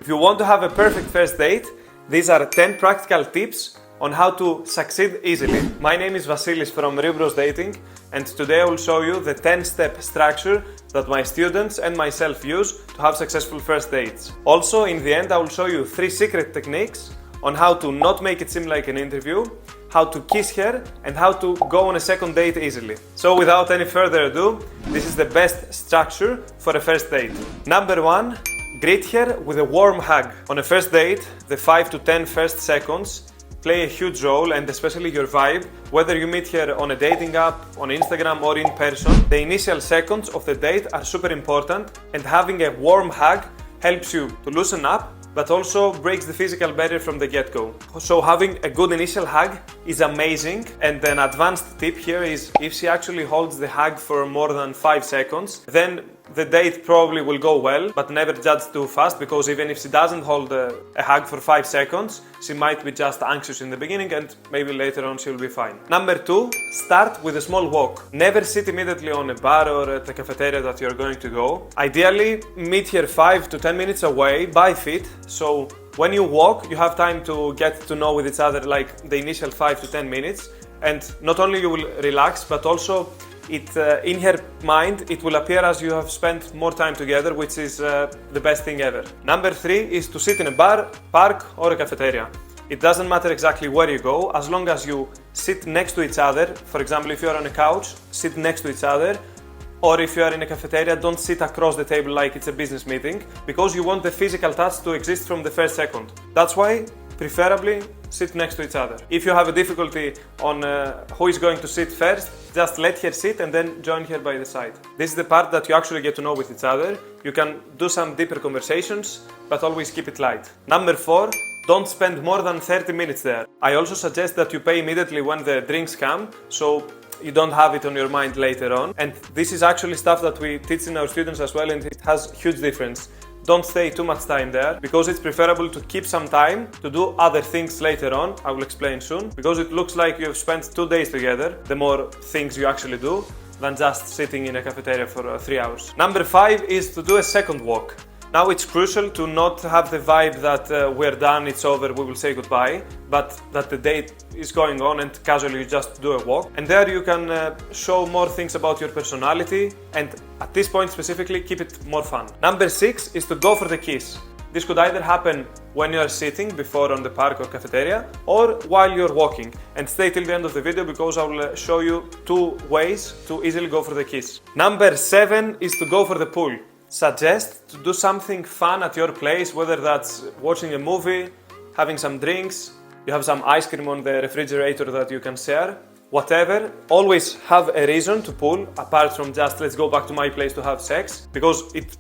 If you want to have a perfect first date, these are 10 practical tips on how to succeed easily. My name is Vasilis from Ribros Dating, and today I will show you the 10-step structure that my students and myself use to have successful first dates. Also, in the end, I will show you 3 secret techniques on how to not make it seem like an interview, how to kiss her, and how to go on a second date easily. So without any further ado, this is the best structure for a first date. Number 1, greet her with a warm hug. On a first date, the 5 to 10 first seconds play a huge role, and especially your vibe, whether you meet her on a dating app, on Instagram or in person. The initial seconds of the date are super important, and having a warm hug helps you to loosen up, but also breaks the physical barrier from the get-go. So having a good initial hug is amazing, and an advanced tip here is if she actually holds the hug for more than 5 seconds, then the date probably will go well, but never judge too fast, because even if she doesn't hold a hug for 5 seconds, she might be just anxious in the beginning and maybe later on she'll be fine. Number 2, start with a small walk. Never sit immediately on a bar or at the cafeteria that you're going to go. Ideally, meet her 5 to 10 minutes away by feet, so when you walk, you have time to get to know with each other, like the initial 5 to 10 minutes, and not only you will relax, but also in her mind, it will appear as you have spent more time together, which is the best thing ever. Number 3 is to sit in a bar, park or a cafeteria. It doesn't matter exactly where you go, as long as you sit next to each other. For example, if you are on a couch, sit next to each other. Or if you are in a cafeteria, don't sit across the table like it's a business meeting, because you want the physical touch to exist from the first second. That's why, preferably, sit next to each other. If you have a difficulty on who is going to sit first, just let her sit and then join her by the side. This is the part that you actually get to know with each other. You can do some deeper conversations, but always keep it light. Number 4, don't spend more than 30 minutes there. I also suggest that you pay immediately when the drinks come, so you don't have it on your mind later on. And this is actually stuff that we teach in our students as well, and it has huge difference. Don't stay too much time there, because it's preferable to keep some time to do other things later on. I will explain soon, because it looks like you have spent 2 days together, the more things you actually do, than just sitting in a cafeteria for 3 hours. Number 5 is to do a second walk. Now it's crucial to not have the vibe that we're done, it's over, we will say goodbye, but that the date is going on and casually you just do a walk. And there you can show more things about your personality, and at this point specifically, keep it more fun. Number 6 is to go for the kiss. This could either happen when you are sitting before on the park or cafeteria, or while you're walking. And stay till the end of the video, because I will show you 2 ways to easily go for the kiss. Number 7 is to go for the pool. Suggest to do something fun at your place, whether that's watching a movie, having some drinks, you have some ice cream on the refrigerator that you can share, whatever. Always have a reason to pull, apart from just let's go back to my place to have sex, because it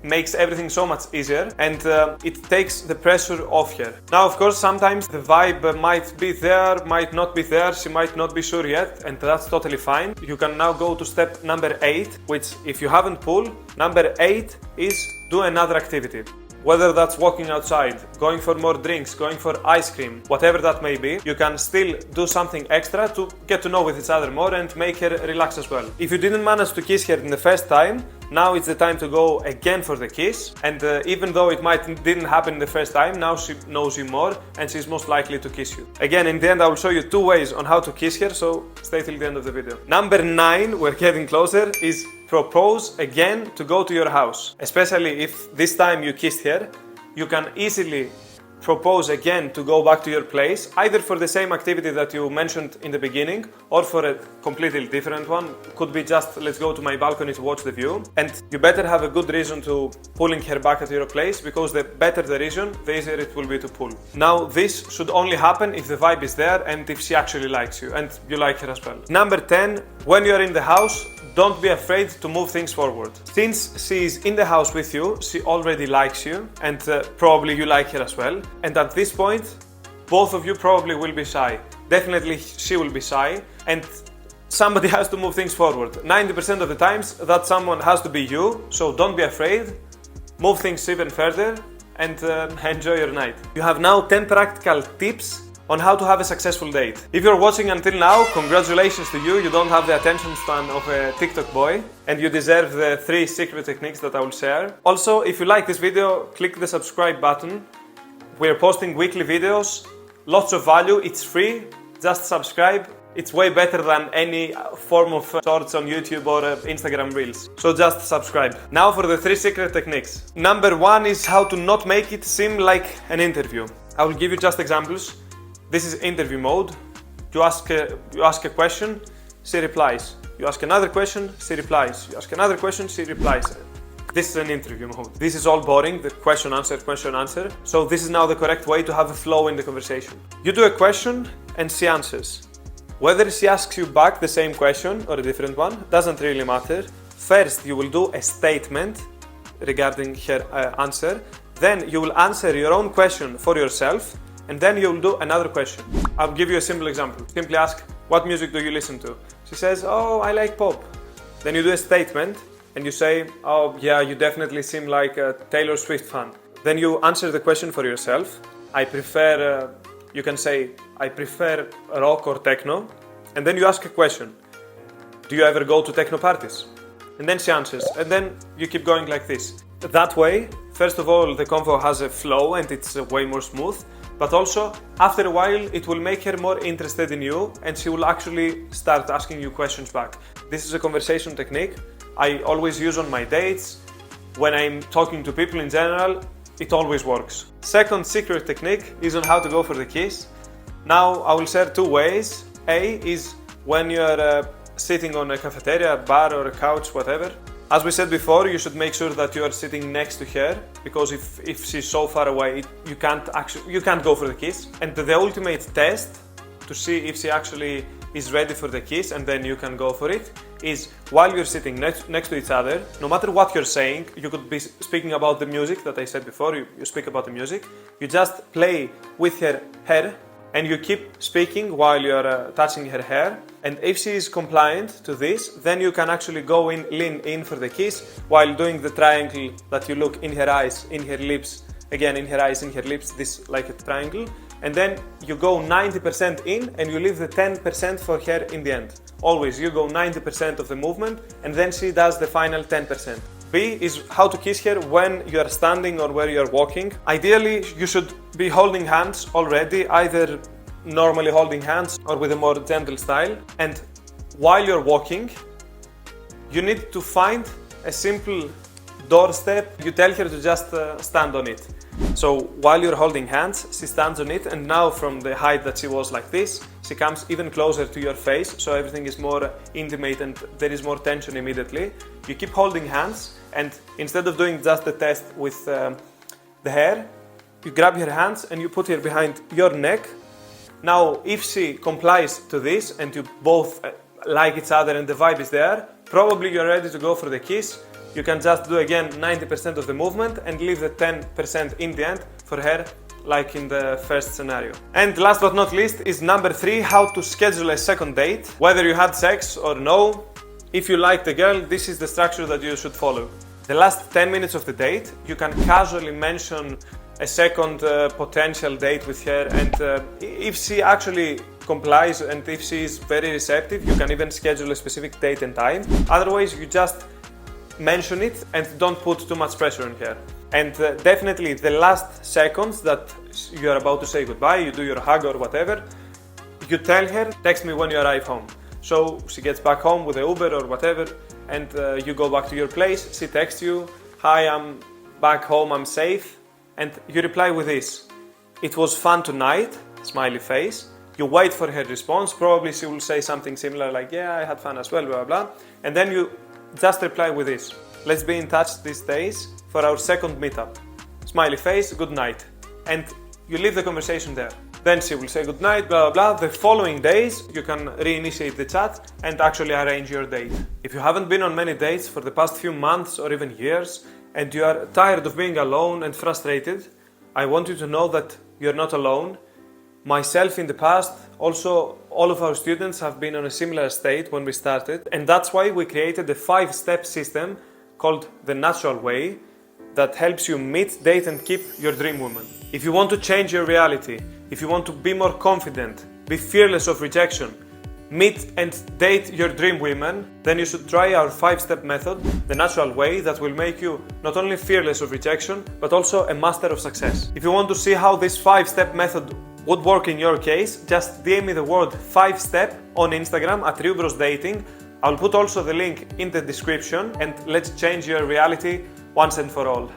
makes everything so much easier, and it takes the pressure off her. Now, of course, sometimes the vibe might be there, might not be there, she might not be sure yet, and that's totally fine. You can now go to step number 8, which, if you haven't pulled, number 8 is do another activity. Whether that's walking outside, going for more drinks, going for ice cream, whatever that may be, you can still do something extra to get to know with each other more and make her relax as well. If you didn't manage to kiss her in the first time, now it's the time to go again for the kiss, and even though it didn't happen the first time, now she knows you more and she's most likely to kiss you. Again, in the end, I will show you 2 ways on how to kiss her, so stay till the end of the video. Number 9, we're getting closer, is propose again to go to your house. Especially if this time you kissed her, you can easily propose again to go back to your place, either for the same activity that you mentioned in the beginning, or for a completely different one. Could be just let's go to my balcony to watch the view. And you better have a good reason to pulling her back at your place, because the better the reason, the easier it will be to pull. Now, this should only happen if the vibe is there and if she actually likes you and you like her as well. Number 10, when you're in the house, don't be afraid to move things forward. Since she is in the house with you, she already likes you, and probably you like her as well. And at this point, both of you probably will be shy. Definitely she will be shy, and somebody has to move things forward. 90% of the times that someone has to be you, so don't be afraid. Move things even further and enjoy your night. You have now 10 practical tips on how to have a successful date. If you're watching until now, congratulations to you. You don't have the attention span of a TikTok boy and you deserve the 3 secret techniques that I will share. Also, if you like this video, click the subscribe button. We're posting weekly videos, lots of value, it's free, just subscribe. It's way better than any form of shorts on YouTube or Instagram Reels. So just subscribe. Now for the 3 secret techniques. Number 1 is how to not make it seem like an interview. I will give you just examples. This is interview mode. You ask a question, she replies. You ask another question, she replies. You ask another question, she replies. This is an interview mode. This is all boring, the question, answer. So this is now the correct way to have a flow in the conversation. You do a question and she answers. Whether she asks you back the same question or a different one, doesn't really matter. First, you will do a statement regarding her answer. Then you will answer your own question for yourself. And then you will do another question. I'll give you a simple example. Simply ask, what music do you listen to? She says, oh, I like pop. Then you do a statement and you say, oh yeah, you definitely seem like a Taylor Swift fan. Then you answer the question for yourself. You can say, I prefer rock or techno. And then you ask a question. Do you ever go to techno parties? And then she answers. And then you keep going like this. That way, first of all, the convo has a flow and it's way more smooth. But also, after a while, it will make her more interested in you and she will actually start asking you questions back. This is a conversation technique I always use on my dates. When I'm talking to people in general, it always works. Second secret technique is on how to go for the kiss. Now, I will share 2 ways. A is when you're sitting on a cafeteria, bar or a couch, whatever. As we said before, you should make sure that you are sitting next to her, because if she's so far away, you can't go for the kiss. And the ultimate test to see if she actually is ready for the kiss and then you can go for it is while you're sitting next to each other, no matter what you're saying, you could be speaking about the music that I said before, you speak about the music, you just play with her hair and you keep speaking while you're touching her hair. And if she is compliant to this, then you can actually go in, lean in for the kiss while doing the triangle that you look in her eyes, in her lips, again in her eyes, in her lips, this like a triangle. And then you go 90% in and you leave the 10% for her in the end. Always, you go 90% of the movement and then she does the final 10%. B is how to kiss her when you are standing or where you are walking. Ideally, you should be holding hands already, either normally holding hands or with a more gentle style. And while you're walking, you need to find a simple doorstep. You tell her to just stand on it. So while you're holding hands, she stands on it, and now from the height that she was like this, she comes even closer to your face, so everything is more intimate and there is more tension immediately. You keep holding hands, and instead of doing just the test with the hair, you grab her hands and you put her behind your neck. Now, if she complies to this and you both like each other and the vibe is there, probably you're ready to go for the kiss. You can just do again 90% of the movement and leave the 10% in the end for her, like in the first scenario. And last but not least is number 3, how to schedule a second date. Whether you had sex or no, if you like the girl, this is the structure that you should follow. The last 10 minutes of the date, you can casually mention a second potential date with her, and if she actually complies and if she is very receptive, you can even schedule a specific date and time. Otherwise, you just mention it and don't put too much pressure on her. And definitely the last seconds that you are about to say goodbye, you do your hug or whatever, you tell her, text me when you arrive home. So she gets back home with the Uber or whatever, and you go back to your place, she texts you, hi, I'm back home, I'm safe. And you reply with this, it was fun tonight, smiley face. You wait for her response, probably she will say something similar like, yeah, I had fun as well, blah, blah, blah. And then you just reply with this, let's be in touch these days for our second meetup. Smiley face, good night. And you leave the conversation there. Then she will say good night, blah, blah, blah. The following days, you can reinitiate the chat and actually arrange your date. If you haven't been on many dates for the past few months or even years, and you are tired of being alone and frustrated, I want you to know that you're not alone. Myself in the past, also all of our students have been on a similar state when we started, and that's why we created a 5-step system called the Natural Way that helps you meet, date and keep your dream woman. If you want to change your reality, if you want to be more confident, be fearless of rejection, meet and date your dream women, then you should try our 5-step method, the natural way that will make you not only fearless of rejection, but also a master of success. If you want to see how this 5-step method would work in your case, just DM me the word 5-step on Instagram at RiuBrosDating. I'll put also the link in the description, and let's change your reality once and for all.